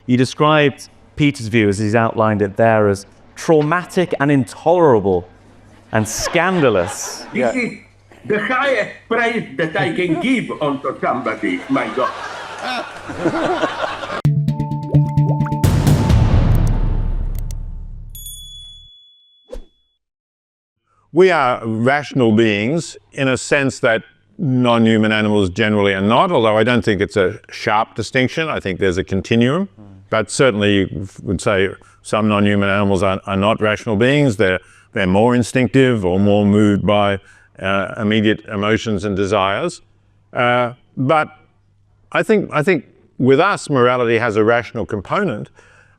you described Peter's view, as he's outlined it there, as traumatic and intolerable and scandalous. This is the highest praise that I can give unto somebody, my God. We are rational beings in a sense that non-human animals generally are not, although I don't think it's a sharp distinction. I think there's a continuum. But certainly you would say some non-human animals are not rational beings. They're more instinctive or more moved by immediate emotions and desires. But I think with us, morality has a rational component.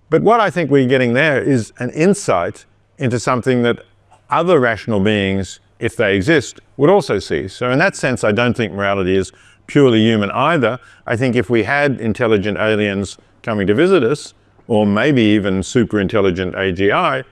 But what I think we're getting there is an insight into something that other rational beings, if they exist, would also see. So in that sense, I don't think morality is purely human either. I think if we had intelligent aliens coming to visit us, or maybe even super intelligent AGI,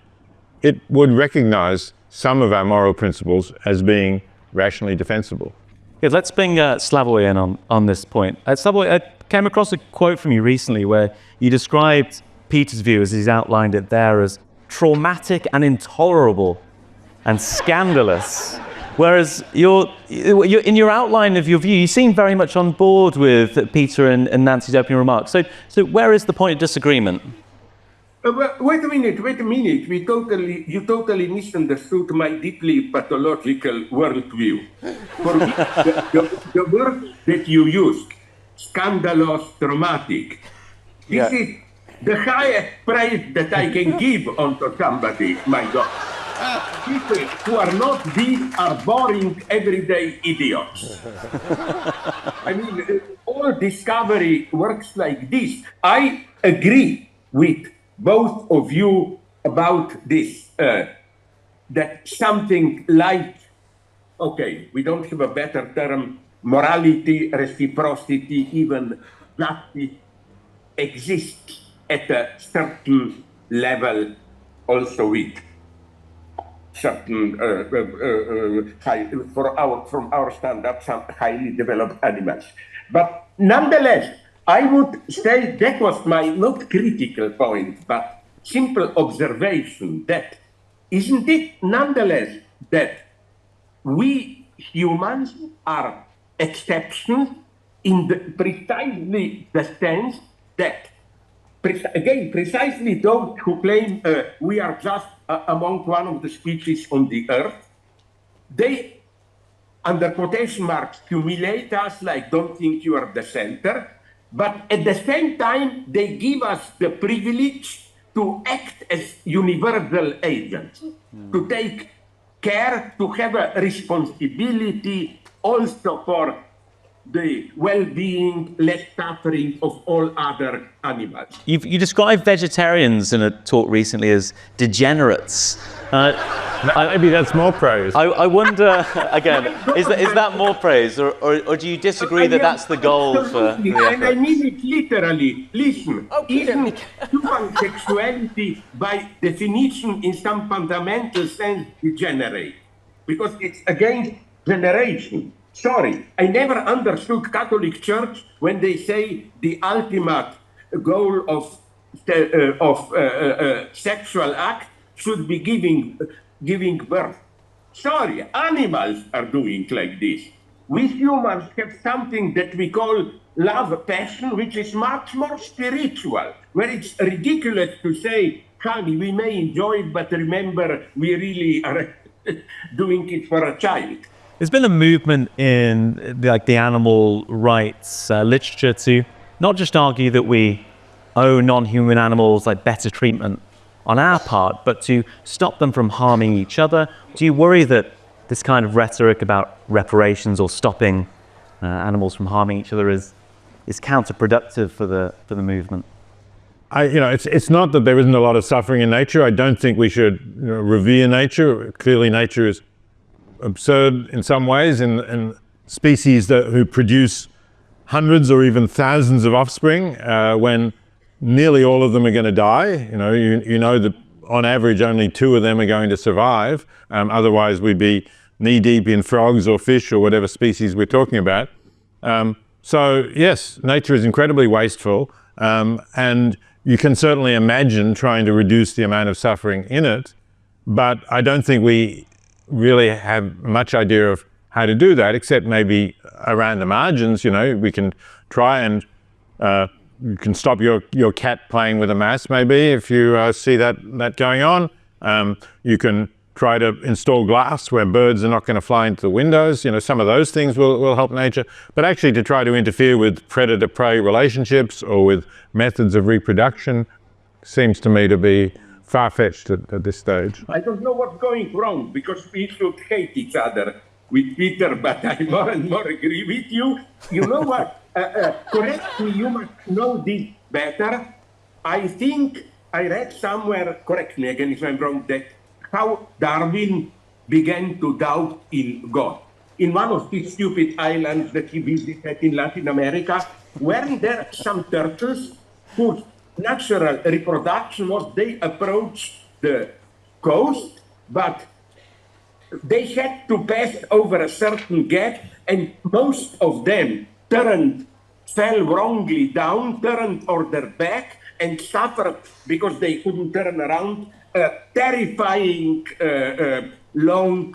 it would recognize some of our moral principles as being rationally defensible. Good, let's bring Slavoj in on this point. Slavoj, I came across a quote from you recently where you described Peter's view, as he's outlined it there, as traumatic and intolerable and scandalous, whereas you're in your outline of your view, you seem very much on board with Peter and Nancy's opening remarks. So where is the point of disagreement? Wait a minute. You totally misunderstood my deeply pathological worldview. For me, the word that you used, scandalous, traumatic, this is the highest praise that I can give unto somebody, my God. People who are not these are boring, everyday idiots. I mean, all discovery works like this. I agree with both of you about this, that something like, okay, we don't have a better term, morality, reciprocity, even justice exists at a certain level also with certain, from our standards, some highly developed animals. But nonetheless, I would say that was my not critical point, but simple observation that isn't it nonetheless that we humans are exceptions in precisely the sense that, again, precisely those who claim we are just among one of the species on the earth, they, under quotation marks, humiliate us like don't think you are the center, but at the same time, they give us the privilege to act as universal agents, to take care, to have a responsibility also for the well-being, less suffering of all other animals. You described vegetarians in a talk recently as degenerates. Maybe that's more praise. I wonder, again, is that more praise, or do you disagree that that's the goal for the effort? And I mean it literally. Listen, even human sexuality, by definition, in some fundamental sense, degenerate, because it's against generation. Sorry, I never understood Catholic Church when they say the ultimate goal of sexual act should be giving birth. Sorry, animals are doing like this. We humans have something that we call love, passion, which is much more spiritual, where it's ridiculous to say, honey, we may enjoy it, but remember, we really are doing it for a child. There's been a movement in the animal rights literature to not just argue that we owe non-human animals better treatment on our part, but to stop them from harming each other. Do you worry that this kind of rhetoric about reparations or stopping animals from harming each other is counterproductive for the movement? It's not that there isn't a lot of suffering in nature. I don't think we should revere nature. Clearly, nature is absurd in some ways, in species who produce hundreds or even thousands of offspring when nearly all of them are going to die. You know that on average only 2 of them are going to survive. Otherwise we'd be knee deep in frogs or fish or whatever species we're talking about. So yes, nature is incredibly wasteful, and you can certainly imagine trying to reduce the amount of suffering in it, but I don't think we really have much idea of how to do that, except maybe around the margins. You know, we can try and you can stop your cat playing with a mouse, maybe, if you see that going on. You can try to install glass where birds are not going to fly into the windows. You know, some of those things will help nature. But actually to try to interfere with predator-prey relationships or with methods of reproduction seems to me to be far-fetched at this stage. I don't know what's going wrong, because we should hate each other with Peter, but I more and more agree with you. You know what? Correct me, you must know this better. I think I read somewhere, correct me again if I'm wrong, that how Darwin began to doubt in God. In one of these stupid islands that he visited in Latin America, weren't there some turtles whose natural reproduction was they approached the coast, but they had to pass over a certain gap, and most of them fell wrongly down, turned on their back, and suffered because they couldn't turn around, terrifying long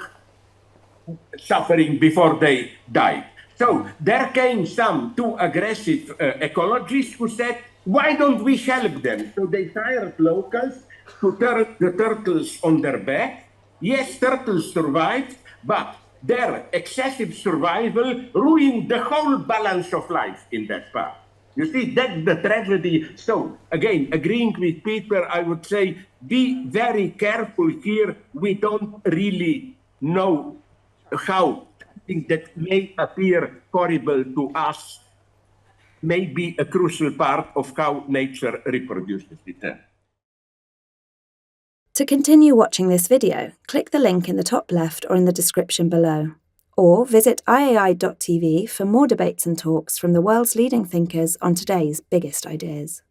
suffering before they died. So there came some too aggressive ecologists who said, why don't we help them? So they hired locals to turn the turtles on their back. Yes, turtles survived, but their excessive survival ruined the whole balance of life in that part. You see, that's the tragedy. So, again, agreeing with Peter, I would say, be very careful here. We don't really know how something that may appear horrible to us may be a crucial part of how nature reproduces itself. To continue watching this video, click the link in the top left or in the description below. Or visit iai.tv for more debates and talks from the world's leading thinkers on today's biggest ideas.